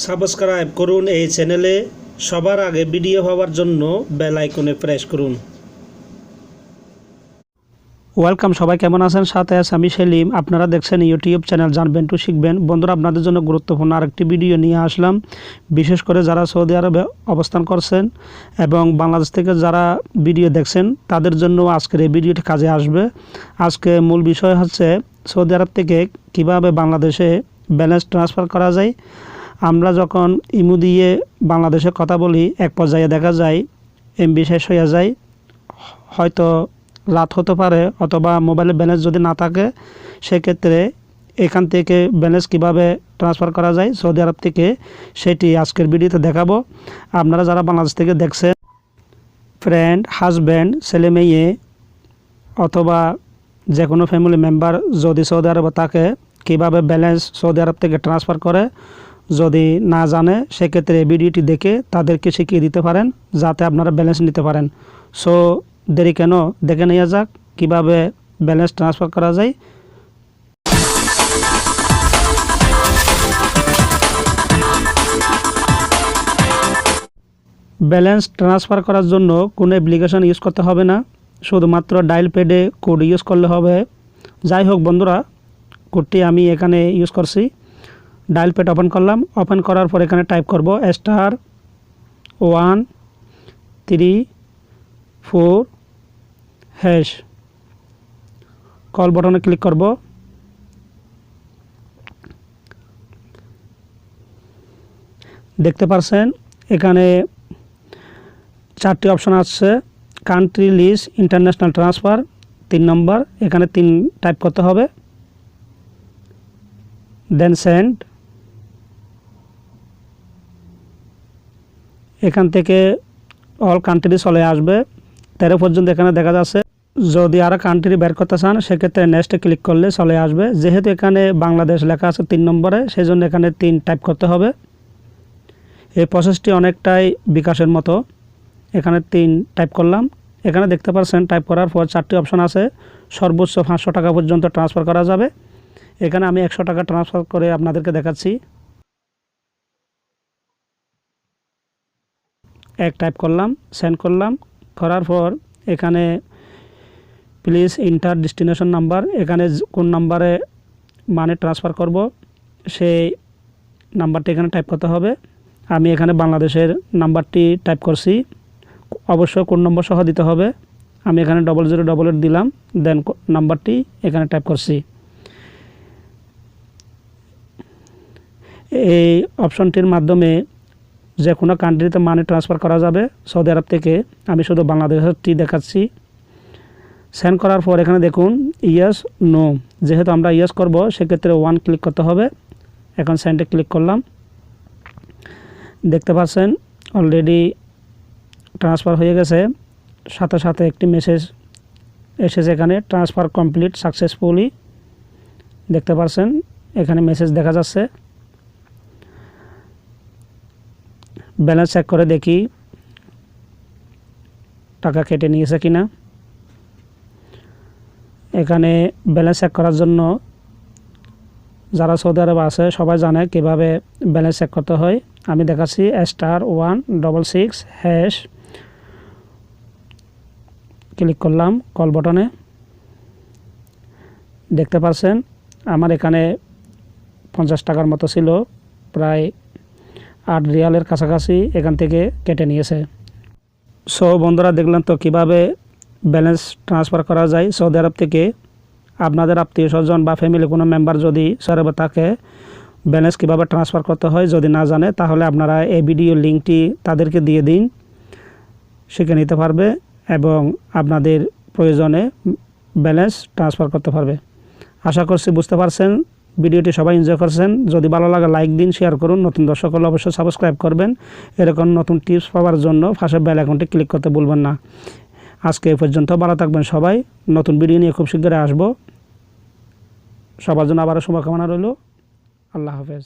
Subscribe করুন এই চ্যানেলে সবার আগে ভিডিও পাওয়ার জন্য বেল আইকনে প্রেস করুন। ওয়েলকাম, সবাই কেমন আছেন? সাথে আছে আমি সেলিম। আপনারা দেখছেন ইউটিউব চ্যানেল জানবেন টু শিখবেন। বন্ধুরা, আপনাদের জন্য গুরুত্বপূর্ণ আরেকটি ভিডিও নিয়ে আসলাম। বিশেষ করে যারা সৌদি আরবে অবস্থান করছেন এবং বাংলাদেশ থেকে যারা ভিডিও দেখছেন তাদের জন্য আজকের এই ভিডিওটি কাজে আসবে। আজকে মূল বিষয় হচ্ছে সৌদি আরব থেকে কিভাবে বাংলাদেশে ব্যালেন্স ট্রান্সফার করা যায়। আমরা যখন ইমু দিয়ে বাংলাদেশে কথা বলি, এক পর্যায়ে দেখা যায় এমবি শেষ হয়ে যায়, হয়তো রাত হতে পারে, অথবা মোবাইলে ব্যালেন্স যদি না থাকে, সেক্ষেত্রে এখান থেকে ব্যালেন্স কিভাবে ট্রান্সফার করা যায় সৌদি আরব থেকে, সেটি আজকের ভিডিওতে দেখাবো। আপনারা যারা বাংলাদেশ থেকে দেখছেন, ফ্রেন্ড, হাজব্যান্ড, ছেলে মেয়ে অথবা যে কোনো ফ্যামিলি মেম্বার যদি সৌদি আরবে থাকে, কীভাবে ব্যালেন্স সৌদি আরব থেকে ট্রান্সফার করে যদি না জানে, সেক্ষেত্রে এই ভিডিওটি দেখে তাদেরকে শিখিয়ে দিতে পারেন যাতে আপনারা ব্যালেন্স নিতে পারেন। সো দেরি কেন, দেখে নেওয়া যাক কীভাবে ব্যালেন্স ট্রান্সফার করা যায়। ব্যালেন্স ট্রান্সফার করার জন্য কোনো অ্যাপ্লিকেশন ইউজ করতে হবে না, শুধুমাত্র ডায়াল প্যাডে কোড ইউজ করলে হবে। যাই হোক বন্ধুরা, কোডটি আমি এখানে ইউজ করছি। ডায়াল প্যাড ওপেন করলাম। ওপেন করার পর এখানে টাইপ করব *134#। কল বাটনে ক্লিক করব। দেখতে পাচ্ছেন এখানে 4টি অপশন আছে। Country list, international transfer, 3 number, এখানে 3 টাইপ করতে হবে। Then send. এখান থেকে অল কান্ট্রি চলে আসবে 13 পর্যন্ত এখানে দেখা যাচ্ছে। যদি আরও কান্ট্রি বের করতে চান, সেক্ষেত্রে নেক্সটে ক্লিক করলে চলে আসবে। যেহেতু এখানে বাংলাদেশ লেখা আছে 3 নম্বরে, সেই জন্য এখানে 3 টাইপ করতে হবে। এই প্রসেসটি অনেকটাই বিকাশের মতো। এখানে 3 টাইপ করলাম। এখানে দেখতে পাচ্ছেন টাইপ করার পর 4টি অপশন আছে। সর্বোচ্চ 500 টাকা পর্যন্ত ট্রান্সফার করা যাবে। এখানে আমি 100 টাকা ট্রান্সফার করে আপনাদেরকে দেখাচ্ছি। এক টাইপ করলাম, সেন্ড করলাম। করার পর এখানে প্লিজ ইন্টার ডেস্টিনেশন নাম্বার, এখানে কোন নাম্বারে মানি ট্রান্সফার করব সেই নাম্বারটি এখানে টাইপ করতে হবে। আমি এখানে বাংলাদেশের নাম্বারটি টাইপ করছি, অবশ্যই কোন নম্বর সহ দিতে হবে। আমি এখানে 0088 দিলাম, দেন নাম্বারটি এখানে টাইপ করছি। এই অপশনটির মাধ্যমে যে কোনো কান্ট্রিতে মানি ট্রান্সফার করা যাবে সৌদি আরব থেকে। আমি শুধু বাংলাদেশেরটি দেখাচ্ছি। সেন্ড করার পর এখানে দেখুন ইয়েস নো, যেহেতু আমরা ইয়েস করব সেক্ষেত্রে 1 ক্লিক করতে হবে। এখন সেন্ডে ক্লিক করলাম। দেখতে পাচ্ছেন অলরেডি ট্রান্সফার হয়ে গেছে। সাথে সাথে একটি মেসেজ এসেছে, এখানে ট্রান্সফার কমপ্লিট সাকসেসফুলি। দেখতে পাচ্ছেন এখানে মেসেজ দেখা যাচ্ছে। ব্যালেন্স চেক করে দেখি টাকা কেটে নিয়েছে কিনা। এখানে ব্যালেন্স চেক করার জন্য যারা সৌদি আরব আছে সবাই জানে কিভাবে ব্যালেন্স চেক করতে হয়। আমি দেখাচ্ছি *166#। ক্লিক করলাম কল বাটনে। দেখতে পাচ্ছেন আমার এখানে 50 টাকার মতো ছিল, প্রায় 8 রিয়ালের কাছাকাছি এখান থেকে কেটে নিয়েছে। সো বন্ধুরা, দেখলেন তো কিভাবে ব্যালেন্স ট্রান্সফার করা যায় সৌদি আরব থেকে। আপনাদের আত্মীয় স্বজন বা ফ্যামিলি কোনো মেম্বার যদি সৌদি আরবে থাকে, ব্যালেন্স কীভাবে ট্রান্সফার করতে হয় যদি না জানে, তাহলে আপনারা এই ভিডিও লিঙ্কটি তাদেরকে দিয়ে দিন, শিখে নিতে পারবে এবং আপনাদের প্রয়োজনে ব্যালেন্স ট্রান্সফার করতে পারবে। আশা করছি বুঝতে পারছেন। ভিডিওটি সবাই এনজয় করছেন। যদি ভালো লাগে লাইক দিন, শেয়ার করুন। নতুন দর্শক হলে অবশ্যই সাবস্ক্রাইব করবেন। এরকম নতুন টিপস পাওয়ার জন্য পাশে বেল আইকনটি ক্লিক করতে ভুলবেন না। আজকে এই পর্যন্ত, ভালো থাকবেন সবাই। নতুন ভিডিও নিয়ে খুব শীঘ্রই আসবো। সবার জন্য আবারও শুভকামনা রইল। আল্লাহ হাফেজ।